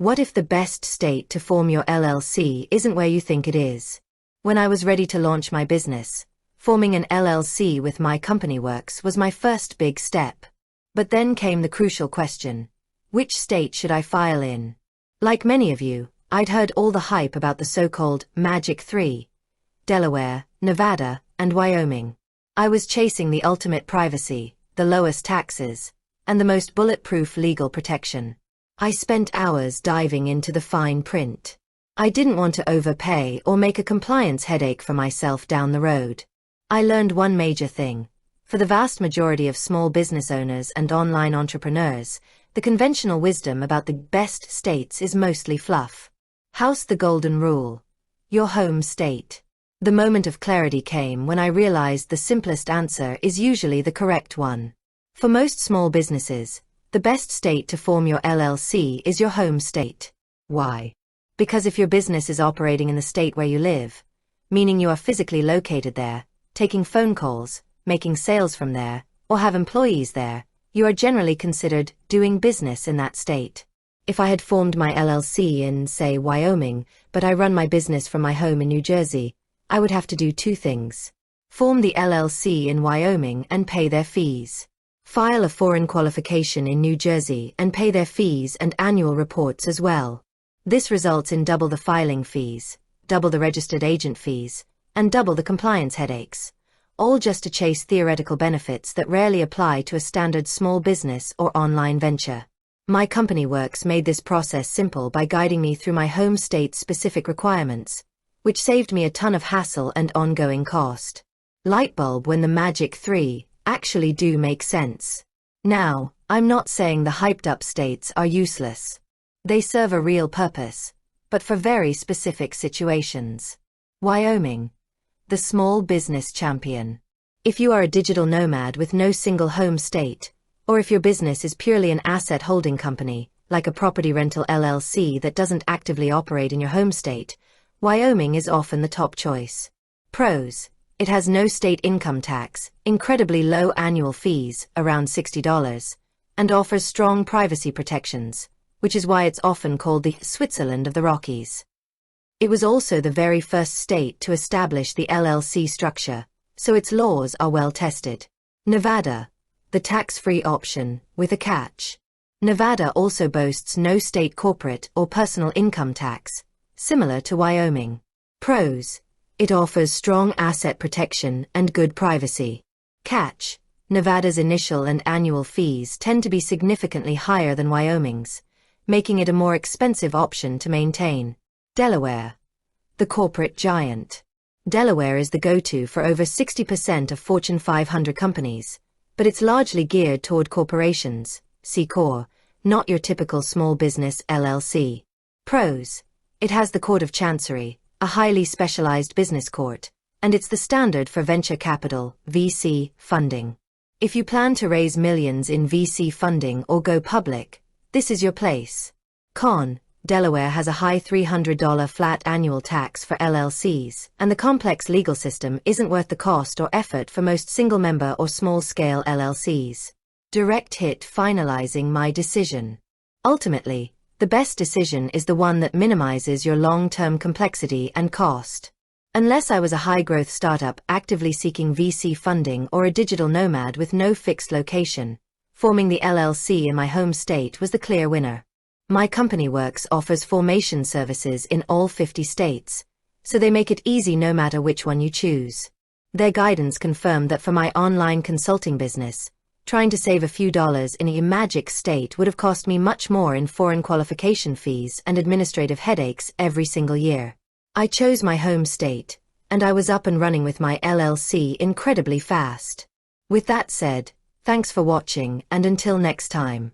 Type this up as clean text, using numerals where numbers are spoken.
What if the best state to form your LLC isn't where you think it is? When I was ready to launch my business, forming an LLC with MyCompanyWorks was my first big step. But then came the crucial question: which state should I file in? Like many of you, I'd heard all the hype about the so-called Magic 3: Delaware, Nevada, and Wyoming. I was chasing the ultimate privacy, the lowest taxes, and the most bulletproof legal protection. I spent hours diving into the fine print. I didn't want to overpay or make a compliance headache for myself down the road. I learned one major thing. For the vast majority of small business owners and online entrepreneurs, the conventional wisdom about the best states is mostly fluff. House the golden rule. Your home state. The moment of clarity came when I realized the simplest answer is usually the correct one. For most small businesses, the best state to form your LLC is your home state. Why? Because if your business is operating in the state where you live, meaning you are physically located there, taking phone calls, making sales from there, or have employees there, you are generally considered doing business in that state. If I had formed my LLC in, say, Wyoming, but I run my business from my home in New Jersey, I would have to do two things: form the LLC in Wyoming and pay their fees. File a foreign qualification in New Jersey and pay their fees and annual reports as well. This results in double the filing fees, double the registered agent fees, and double the compliance headaches, all just to chase theoretical benefits that rarely apply to a standard small business or online venture. MyCompanyWorks made this process simple by guiding me through my home state's specific requirements, which saved me a ton of hassle and ongoing cost. Lightbulb when the Magic 3 actually do make sense. Now, I'm not saying the hyped-up states are useless. They serve a real purpose, but for very specific situations. Wyoming. The small business champion. If you are a digital nomad with no single home state, or if your business is purely an asset holding company, like a property rental LLC that doesn't actively operate in your home state, Wyoming is often the top choice. Pros: it has no state income tax, incredibly low annual fees, around $60, and offers strong privacy protections, which is why it's often called the Switzerland of the Rockies. It was also the very first state to establish the LLC structure, so its laws are well tested. Nevada. The tax-free option, with a catch. Nevada also boasts no state corporate or personal income tax, similar to Wyoming. Pros: it offers strong asset protection and good privacy. Catch: Nevada's initial and annual fees tend to be significantly higher than Wyoming's, making it a more expensive option to maintain. Delaware. The corporate giant. Delaware is the go-to for over 60% of Fortune 500 companies, but it's largely geared toward corporations, s-corp, not your typical small business LLC. Pros: it has the Court of Chancery, a highly specialized business court, and it's the standard for venture capital, VC, funding. If you plan to raise millions in VC funding or go public, this is your place. Con: Delaware has a high $300 flat annual tax for LLCs, and the complex legal system isn't worth the cost or effort for most single-member or small-scale LLCs. Direct hit finalizing my decision. Ultimately, the best decision is the one that minimizes your long-term complexity and cost. Unless I was a high-growth startup actively seeking VC funding or a digital nomad with no fixed location, forming the LLC in my home state was the clear winner. MyCompanyWorks offers formation services in all 50 states, so they make it easy no matter which one you choose. Their guidance confirmed that for my online consulting business, trying to save a few dollars in a magic state would have cost me much more in foreign qualification fees and administrative headaches every single year. I chose my home state, and I was up and running with my LLC incredibly fast. With that said, thanks for watching, and until next time.